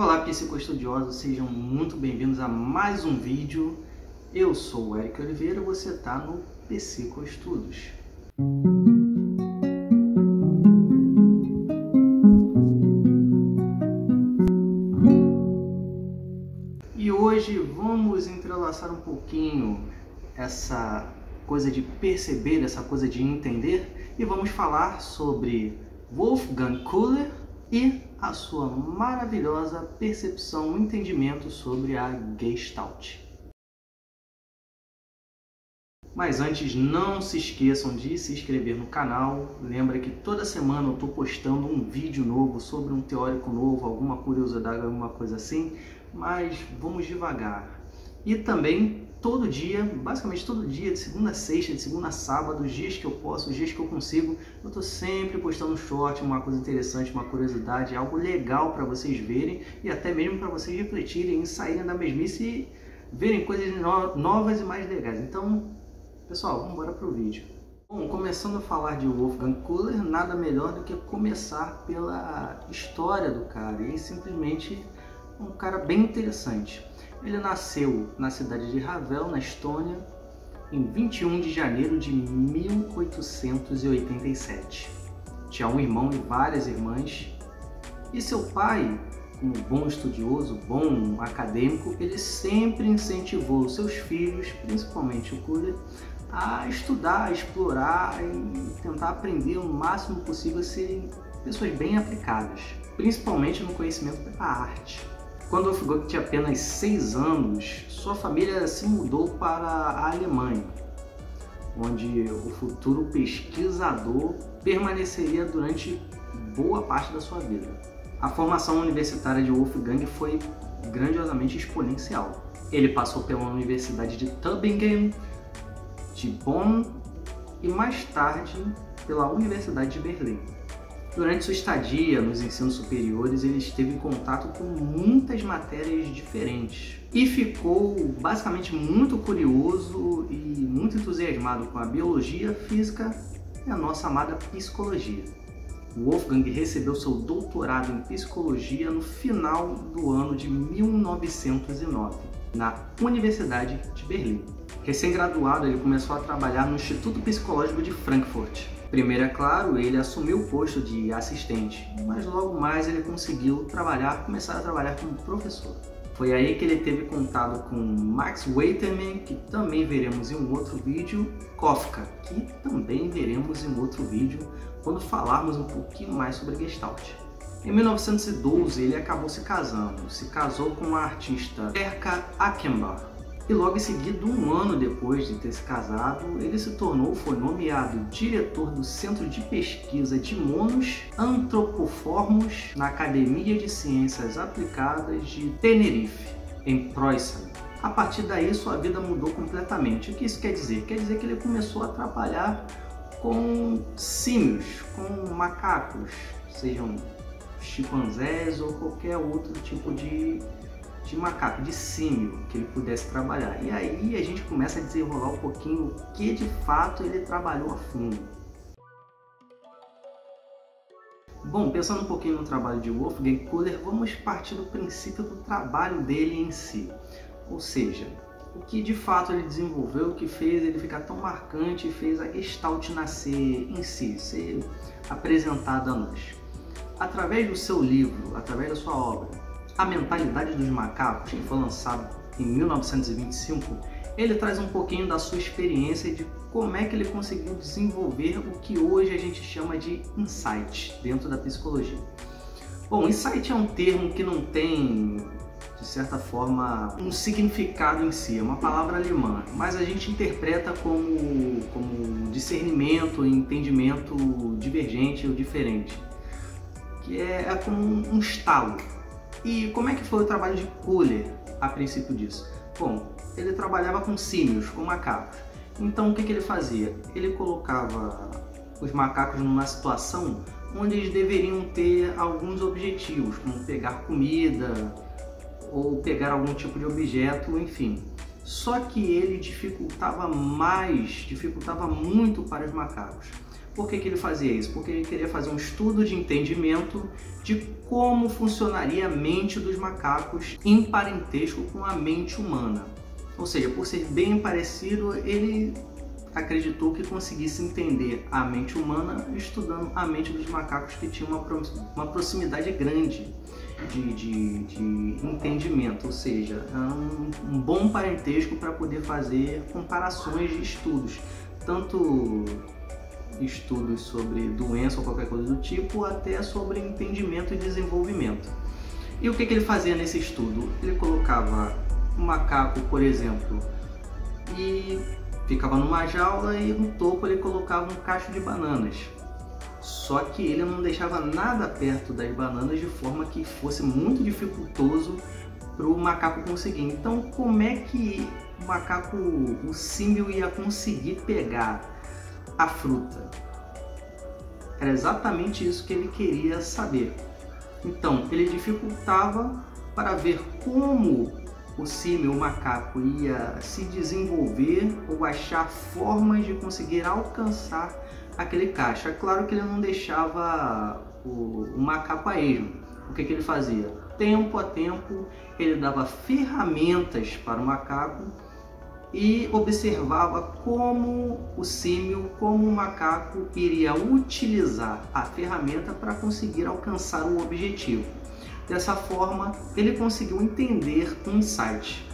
Olá, psicoestudiosos, sejam muito bem-vindos a mais um vídeo. Eu sou o Eric Oliveira e você está no Psicoestudos. E hoje vamos entrelaçar um pouquinho essa coisa de perceber, essa coisa de entender, e vamos falar sobre Wolfgang Köhler e a sua maravilhosa percepção e entendimento sobre a Gestalt. Mas antes, não se esqueçam de se inscrever no canal. Lembra que toda semana eu estou postando um vídeo novo sobre um teórico novo, alguma curiosidade, alguma coisa assim, mas vamos devagar. E também todo dia, basicamente todo dia, de segunda a sexta, de segunda a sábado, os dias que eu posso, os dias que eu consigo, eu estou sempre postando um short, uma coisa interessante, uma curiosidade, algo legal para vocês verem e até mesmo para vocês refletirem e saírem da mesmice e verem coisas novas e mais legais. Então, pessoal, vamos embora para o vídeo. Bom, começando a falar de Wolfgang Köhler, nada melhor do que começar pela história do cara, e simplesmente um cara bem interessante. Ele nasceu na cidade de Ravel, na Estônia, em 21 de janeiro de 1887. Tinha um irmão e várias irmãs. E seu pai, como bom estudioso, bom acadêmico, ele sempre incentivou seus filhos, principalmente o Köhler, a estudar, a explorar e tentar aprender o máximo possível a serem pessoas bem aplicadas, principalmente no conhecimento da arte. Quando Wolfgang tinha apenas 6 anos, sua família se mudou para a Alemanha, onde o futuro pesquisador permaneceria durante boa parte da sua vida. A formação universitária de Wolfgang foi grandiosamente exponencial. Ele passou pela Universidade de Tübingen, de Bonn e mais tarde pela Universidade de Berlim. Durante sua estadia nos ensinos superiores, ele esteve em contato com muitas matérias diferentes e ficou basicamente muito curioso e muito entusiasmado com a biologia, a física e a nossa amada psicologia. Wolfgang recebeu seu doutorado em psicologia no final do ano de 1909, na Universidade de Berlim. Recém-graduado, ele começou a trabalhar no Instituto Psicológico de Frankfurt. Primeiro, é claro, ele assumiu o posto de assistente, mas logo mais ele conseguiu começar a trabalhar como professor. Foi aí que ele teve contato com Max Weitermann, que também veremos em um outro vídeo, Kafka, que também veremos em um outro vídeo, quando falarmos um pouquinho mais sobre Gestalt. Em 1912, ele acabou se casou com a artista Erika Achenbach. E logo em seguida, um ano depois de ter se casado, ele foi nomeado diretor do Centro de Pesquisa de Monos Anthropoformos na Academia de Ciências Aplicadas de Tenerife, em Preußen. A partir daí, sua vida mudou completamente. O que isso quer dizer? Quer dizer que ele começou a trabalhar com símios, com macacos, sejam chimpanzés ou qualquer outro tipo de macaco, de símio que ele pudesse trabalhar. E aí a gente começa a desenrolar um pouquinho o que de fato ele trabalhou a fundo. Bom, pensando um pouquinho no trabalho de Wolfgang Köhler, vamos partir do princípio do trabalho dele em si. Ou seja, o que de fato ele desenvolveu, o que fez ele ficar tão marcante e fez a Gestalt nascer em si, ser apresentada a nós. Através do seu livro, através da sua obra, A Mentalidade dos Macacos, que foi lançado em 1925, ele traz um pouquinho da sua experiência de como é que ele conseguiu desenvolver o que hoje a gente chama de insight dentro da psicologia. Bom, insight é um termo que não tem, de certa forma, um significado em si, é uma palavra alemã, mas a gente interpreta como discernimento e entendimento divergente ou diferente, que é como um estalo. E como é que foi o trabalho de Köhler a princípio disso? Bom, ele trabalhava com símios, com macacos. Então o que ele fazia? Ele colocava os macacos numa situação onde eles deveriam ter alguns objetivos, como pegar comida ou pegar algum tipo de objeto, enfim. Só que ele dificultava muito para os macacos. Por que ele fazia isso? Porque ele queria fazer um estudo de entendimento de como funcionaria a mente dos macacos em parentesco com a mente humana. Ou seja, por ser bem parecido, ele acreditou que conseguisse entender a mente humana estudando a mente dos macacos, que tinha uma proximidade grande de entendimento, ou seja, um bom parentesco para poder fazer comparações de estudos, tanto estudos sobre doença ou qualquer coisa do tipo, até sobre entendimento e desenvolvimento. E o que ele fazia nesse estudo? Ele colocava um macaco, por exemplo, e ficava numa jaula, e no topo ele colocava um cacho de bananas. Só que ele não deixava nada perto das bananas, de forma que fosse muito dificultoso para o macaco conseguir. Então, como é que o símio ia conseguir pegar a fruta? Era exatamente isso que ele queria saber. Então, ele dificultava para ver como o símio, o macaco, ia se desenvolver ou achar formas de conseguir alcançar aquele cacho. É claro que ele não deixava o macaco a esmo. O que ele fazia? Tempo a tempo, ele dava ferramentas para o macaco e observava como o símio, como o macaco iria utilizar a ferramenta para conseguir alcançar o objetivo. Dessa forma, ele conseguiu entender um insight.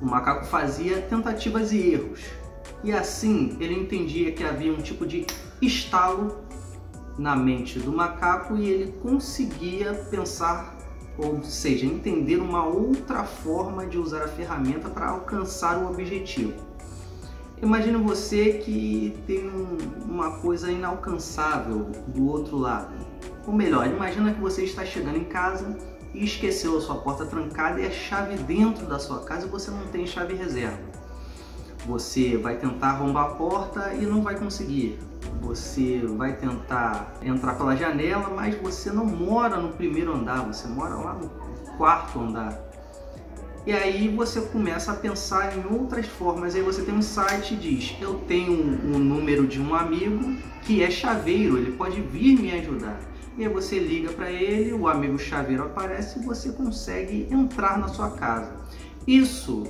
O macaco fazia tentativas e erros, e assim ele entendia que havia um tipo de estalo na mente do macaco e ele conseguia pensar, ou seja, entender uma outra forma de usar a ferramenta para alcançar o objetivo. Imagina você que tem uma coisa inalcançável do outro lado. Ou melhor, imagina que você está chegando em casa e esqueceu a sua porta trancada e a chave dentro da sua casa e você não tem chave reserva. Você vai tentar arrombar a porta e não vai conseguir. Você vai tentar entrar pela janela, mas você não mora no primeiro andar, você mora lá no quarto andar. E aí você começa a pensar em outras formas. Aí você tem um site e diz: eu tenho um número de um amigo que é chaveiro, ele pode vir me ajudar. E aí você liga para ele, o amigo chaveiro aparece e você consegue entrar na sua casa. Isso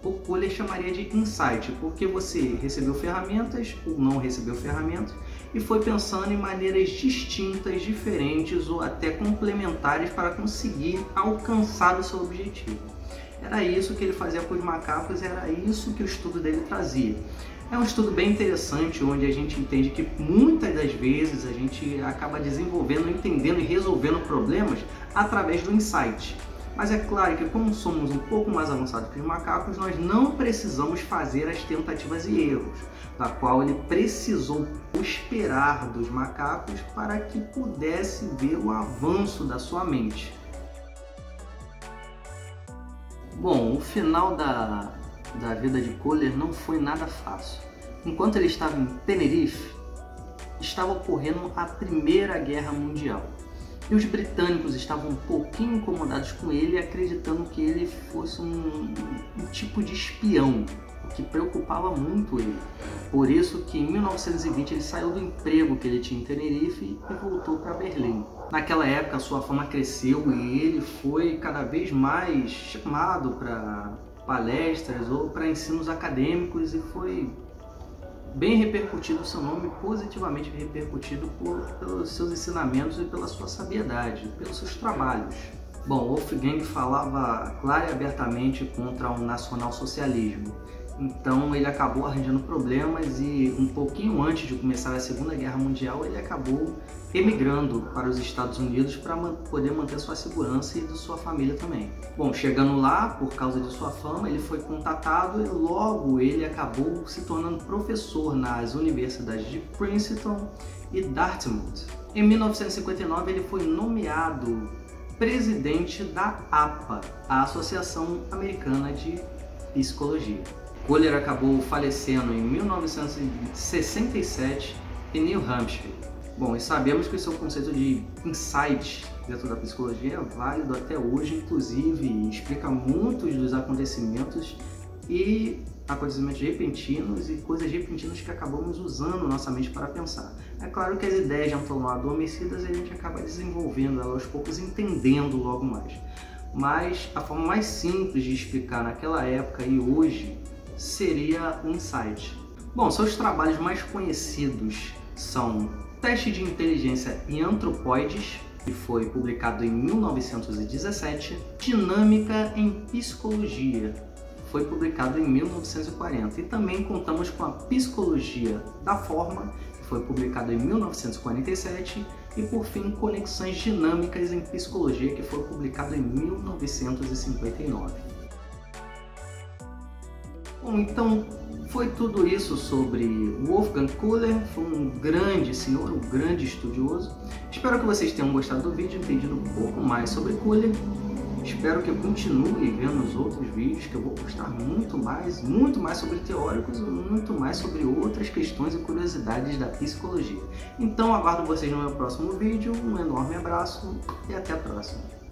o Kohler chamaria de insight, porque você recebeu ferramentas ou não recebeu ferramentas e foi pensando em maneiras distintas, diferentes ou até complementares para conseguir alcançar o seu objetivo. Era isso que ele fazia com os macacos, era isso que o estudo dele trazia. É um estudo bem interessante, onde a gente entende que muitas das vezes a gente acaba desenvolvendo, entendendo e resolvendo problemas através do insight. Mas é claro que, como somos um pouco mais avançados que os macacos, nós não precisamos fazer as tentativas e erros, da qual ele precisou esperar dos macacos para que pudesse ver o avanço da sua mente. Bom, o final da vida de Kohler não foi nada fácil. Enquanto ele estava em Tenerife, estava ocorrendo a Primeira Guerra Mundial. E os britânicos estavam um pouquinho incomodados com ele, acreditando que ele fosse um tipo de espião, o que preocupava muito ele. Por isso que em 1920 ele saiu do emprego que ele tinha em Tenerife e voltou para Berlim. Naquela época sua fama cresceu e ele foi cada vez mais chamado para palestras ou para ensinos acadêmicos e foi bem repercutido, o seu nome positivamente repercutido pelos seus ensinamentos e pela sua sabiedade, pelos seus trabalhos. Bom, Wolfgang falava clara e abertamente contra o nacionalsocialismo, então ele acabou arranjando problemas e um pouquinho antes de começar a Segunda Guerra Mundial ele acabou emigrando para os Estados Unidos para poder manter sua segurança e de sua família também. Bom, chegando lá, por causa de sua fama, ele foi contatado e logo ele acabou se tornando professor nas universidades de Princeton e Dartmouth. Em 1959 ele foi nomeado presidente da APA, a Associação Americana de Psicologia. Kohler acabou falecendo em 1967 em New Hampshire. Bom, e sabemos que o seu conceito de insight dentro da psicologia é válido até hoje, inclusive explica muitos dos acontecimentos e acontecimentos repentinos e coisas repentinas que acabamos usando nossa mente para pensar. É claro que as ideias já estão lá adormecidas e a gente acaba desenvolvendo elas aos poucos, entendendo logo mais. Mas a forma mais simples de explicar naquela época e hoje seria o insight. Bom, seus trabalhos mais conhecidos são Teste de Inteligência em Antropóides, que foi publicado em 1917, Dinâmica em Psicologia, foi publicado em 1940, e também contamos com a Psicologia da Forma, que foi publicado em 1947, e por fim Conexões Dinâmicas em Psicologia, que foi publicado em 1959. Bom, então foi tudo isso sobre Wolfgang Köhler. Foi um grande senhor, um grande estudioso. Espero que vocês tenham gostado do vídeo, entendido um pouco mais sobre Köhler. Espero que eu continue vendo os outros vídeos, que eu vou postar muito mais sobre teóricos e muito mais sobre outras questões e curiosidades da psicologia. Então aguardo vocês no meu próximo vídeo, um enorme abraço e até a próxima.